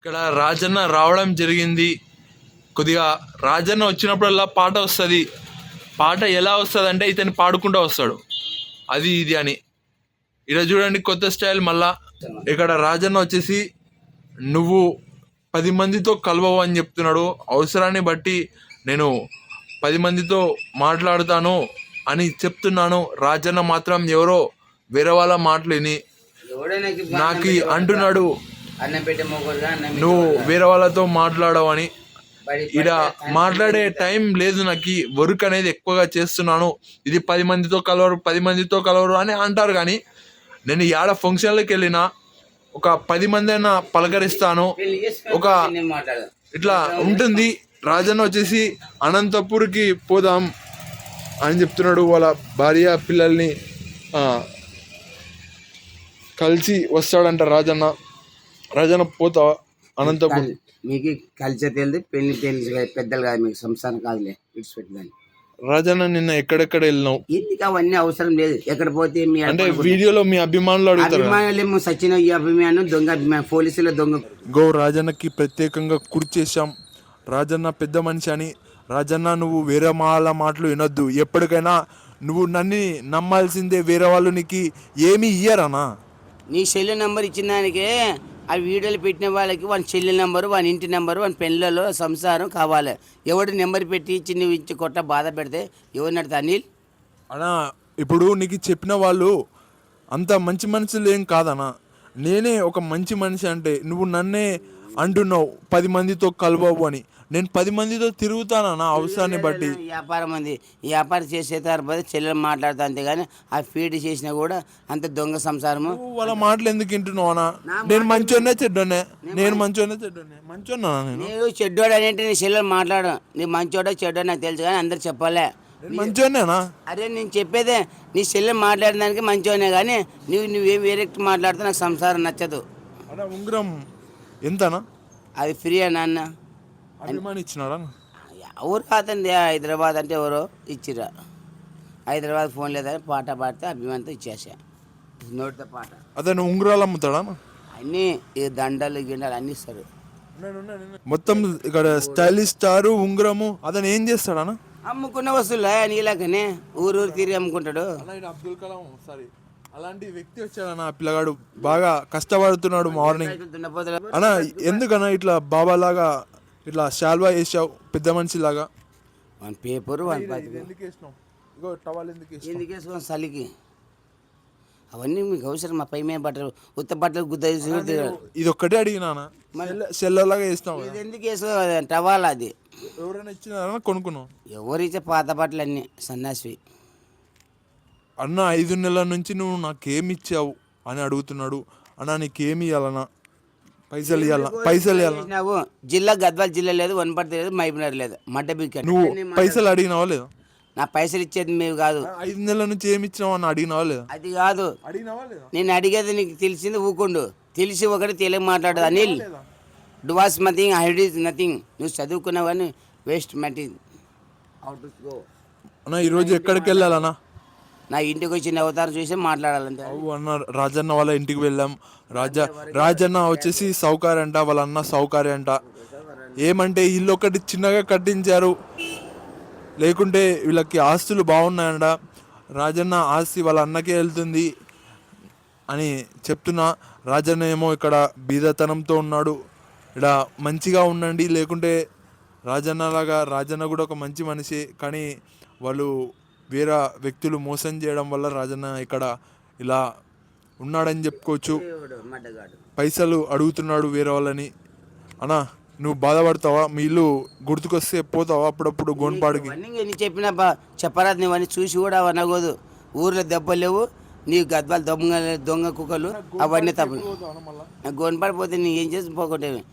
ఇక్కడ రాజన్న రావడం జరిగింది. కొద్దిగా రాజన్న వచ్చినప్పుడల్లా పాట వస్తుంది. పాట ఎలా వస్తుంది అంటే ఇతను పాడుకుంటూ వస్తాడు, అది ఇది అని. ఇక్కడ చూడండి కొత్త స్టైల్. మళ్ళా ఇక్కడ రాజన్న వచ్చేసి నువ్వు 10 మందితో కలవవు అని చెప్తున్నాడు. అవసరాన్ని బట్టి నేను 10 మందితో మాట్లాడుతాను అని చెప్తున్నాను. రాజన్న మాత్రం ఎవరో వేరే వాళ్ళ మాటలు విని నాకు అంటున్నాడు, నువ్వు వేరే వాళ్ళతో మాట్లాడవని. ఇడ మాట్లాడే టైం లేదు నాకు, వర్క్ అనేది ఎక్కువగా చేస్తున్నాను. ఇది 10 మందితో కలవరు అని అంటారు. కానీ నేను యాడ ఫంక్షన్లకు వెళ్ళినా ఒక 10 మంది అయినా పలకరిస్తాను. ఒక ఇట్లా ఉంటుంది. రాజన్న వచ్చేసి అనంతపూర్కి పోదాం అని చెప్తున్నాడు. వాళ్ళ భార్య పిల్లల్ని కలిసి వస్తాడంట రాజన్న పోతావా అనంతపూర్? మీకు కల్చర్ తెలియదు, పెళ్లి తెలుసు, పెద్దలు కాదు, మీకు సంసారం కాదులే, విడిచిపెట్టదని. రాజన్న నిన్న ఎక్కడెక్కడ వెళ్ళినావు? ఎందుకు అవన్నీ అవసరం లేదు. ఎక్కడ పోతే మీ అంటే వీడియోలో మీ అభిమానులు అడుగుతారు. అభిమానులు సచిన ఈ అభిమానం దొంగ అభిమానం, పోలీసుల దొంగ. రాజన్నకి ప్రత్యేకంగా కుర్చీ చేశాం. రాజన్న పెద్ద మనిషి అని. రాజన్న నువ్వు వేరే వాళ్ళ మాటలు వినొద్దు. ఎప్పటికైనా నువ్వు నన్ను నమ్మాల్సిందే. వేరే వాళ్ళు నీకు ఏమి ఇయ్యరనా? నీ సెల్ నెంబర్ ఇచ్చిన దానికే ఆ వీడియోలు పెట్టిన వాళ్ళకి వాని చెల్లి నెంబరు, వాని ఇంటి నెంబరు, వాని పెళ్ళలో సంసారం కావాలి. ఎవడు నెంబర్ పెట్టి ఇచ్చి నువ్వు ఇచ్చి కొట్ట బాధ పెడితే ఎవరిని అడుగుతా అనిల్? అన్నా ఇప్పుడు నీకు చెప్పిన వాళ్ళు అంత మంచి మనుషులు ఏం కాదన్నా. నేనే ఒక మంచి మనిషి అంటే నువ్వు నన్నే అంటున్నావు 10 మందితో కలవవు అని. నేను 10 మందితో తిరుగుతానన్నా అవసరాన్ని బట్టి. వ్యాపారం చేసే తర్వాత చెల్లెలు మాట్లాడుతా, అంతేగాని ఆ ఫీడ్ చేసినా కూడా అంత దొంగ సంసారము. వాళ్ళ మాటలు ఎందుకు వింటున్నావు అన్నా? నేను మంచోనే చెడ్డోనే? మంచోన్నా నేను చెడ్డోడు అనేంటి నీ చెల్లెలు మాట్లాడు. నీ మంచోడో చెడ్డో నాకు తెలుసు, కానీ అందరు చెప్పాలే మంచోనేనా? అరే నేను చెప్పేదే నీ చెల్లెలు మాట్లాడిన దానికి మంచోనే, కానీ నువ్వేం వేరే మాట్లాడితే నాకు సంసారం నచ్చదు. ఉంగరం ఎంతనా? అది ఫ్రీ అన్న. అభిమాని ఇచ్చినాడా? ఎవరు కాదండి, హైదరాబాద్ అంటే ఎవరో ఇచ్చిరా. హైదరాబాద్ ఫోన్ లేదని పాట పాడితే అభిమానితో ఇచ్చేసా, నోటితో పాట. అతను ఉంగరాలు అమ్ముతాడా? అన్నీ ఈ దండలు గిండలు అన్నీ ఇస్తారు మొత్తం. ఇక్కడ స్టైలిష్ స్టారు ఉంగరము. అతను ఏం చేస్తాడా? అమ్ముకున్న వస్తువులు నీలాకనే ఊరు తిరిగి అమ్ముకుంటాడు. అబ్దుల్ కలాం సారీ అలాంటి వ్యక్తి వచ్చాడన్న. పిల్లగాడు బాగా కష్టపడుతున్నాడు. మార్నింగ్ అన్నా ఎందుకన్నా ఇట్లా బాబా లాగా ఇట్లా శాల్వా వేసావు, పెద్ద మనిషి లాగా? వన్ పేపరు వన్ ఎందుకు వేసుకో చలికి అవన్నీ మీకు అవసరం. మా పై మీద బట్టలు ఉత్త బట్టలు గుద్ద ఇది ఒక్కటే అడిగినా సెల్లలాగా వేస్తాం. ఇది ఎందుకు వేసుకో టవాల్? అది ఎవరైనా ఇచ్చినారా కొనుక్కున్నావు? ఎవరిచ్చే పాత బట్టలు అన్నీ సన్నాసివి. అన్న 5 నెలల నుంచి నువ్వు నాకేమి ఇచ్చావు అని అడుగుతున్నాడు. అన్న నీకేమి ఇవ్వాలన్నా? పైసలు ఇవ్వాలన్నా? జిల్లా గద్వాల జిల్లా లేదు, వనపర్తి లేదు, మహబూబ్నగర్ లేదు, మడ్డ బిక్కెట్. నువ్వు పైసలు అడిగినావా లేదా? నా పైసలు ఇచ్చేది మేము కాదు. 5 నెలల నుంచి ఏమి ఇచ్చినావు అని అడిగినావా లేదా? అది కాదు నేను అడిగేది. నీకు తెలిసింది ఊకుండు, తెలిసి ఒకటి తెలియ మాట్లాడదు Anil. Do was nothing, I is nothing. నువ్వు చదువుకున్నావని వేస్ట్ మెటీరియల్. అన్న ఈరోజు ఎక్కడికి వెళ్ళాలన్నా? నా ఇంటికి వచ్చిన అవతారం చూసి మాట్లాడాలంటే. అన్న రాజన్న వాళ్ళ ఇంటికి వెళ్ళాం. రాజన్న వచ్చేసి సౌకర్య అంట, వాళ్ళ అన్న సౌకర్య అంట. ఏమంటే ఇల్లు ఒకటి చిన్నగా కట్టించారు, లేకుంటే వీళ్ళకి ఆస్తులు బాగున్నాయంట. రాజన్న ఆస్తి వాళ్ళ అన్నకే వెళ్తుంది అని చెప్తున్నా. రాజన్న ఏమో ఇక్కడ బీదతనంతో ఉన్నాడు. ఇక్కడ మంచిగా ఉండండి, లేకుంటే రాజన్న కూడా ఒక మంచి మనిషి. కానీ వాళ్ళు వేరే వ్యక్తులు మోసం చేయడం వల్ల రాజన్న ఇక్కడ ఇలా ఉన్నాడని చెప్పుకోవచ్చు. పైసలు అడుగుతున్నాడు వేరే వాళ్ళని. అన్నా నువ్వు బాధపడతావా? మీ ఇల్లు గుర్తుకొస్తే పోతావా అప్పుడప్పుడు గోన్పాడికి? చెప్పిన చెప్పరాదు, నువ్వన్నీ చూసి కూడా అనగోదు. ఊర్లో దెబ్బలు లేవు, నీ గద్వాలు దొంగ కుక్కలు అవన్నీ తప్పు. గోన్పాడు పోతే నీ ఏం చేసి పోగొట్టేవి.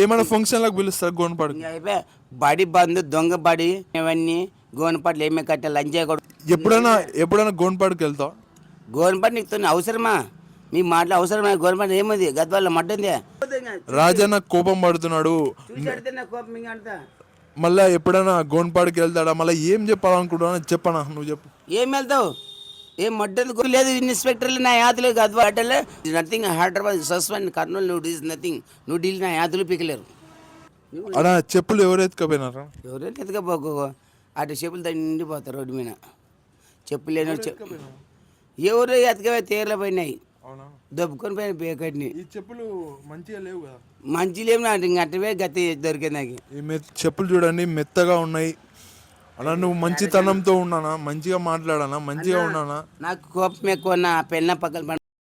ఏమైనా ఫంక్షన్లకు పిలుస్తారు గోన్పాడికి? అయిపోయా బడి బంద్, దొంగ బడి ఇవన్నీ గోన్పాట్లు ఏమే కట్టే లంచే కూడా. ఎప్పుడైనా గోన్పాడికి వెళ్తావు? గోన్పాడు నీకు అవసరమా? మీ మాటలు అవసరమా? గోన్పాడు ఏముంది, గద్వాల్లో మడ్డుంది. రాజన్న కోపం పడుతున్నాడు. మళ్ళీ ఎప్పుడైనా గోన్పాడికి వెళ్తాడా? మళ్ళీ ఏం చెప్పాలనుకుంటున్నా చెప్పనా? నువ్వు చెప్పు. ఏం వెళ్తావు? ఏం మడ్డలు లేదు ఇన్స్పెక్టర్లు నా యాతులు కాదు అడ్డలే నథింగ్ హైదరాబాద్ సస్పెండ్ కర్నూలు నువ్వు డీస్ నథింగ్ నువ్వు డీల్ నా యాతులు పీకలేరు. అలా చెప్పులు ఎవరు ఎత్తుకపోయినారా? ఎవరైనా ఎత్తుకపో అటు చెప్పులు దండిపోతారు రోడ్డు మీద. చెప్పులు లేని ఎవరు ఎతకవే తీరలో పోయినాయి, అవునా? దొబ్బుకొని పోయిన బేకట్ని. ఈ చెప్పులు మంచిగా లేవు కదా? మంచి లేవు నాకు ఇంక అట్టవే గతి దొరికింది నాకు. ఈ చెప్పులు చూడండి మెత్తగా ఉన్నాయి. అలా నువ్వు మంచితనంతో ఉన్నానా, మంచిగా మాట్లాడానా, మంచిగా ఉన్నానా? నాకు కోపం ఎక్కువ నా పెళ్ళ పక్కన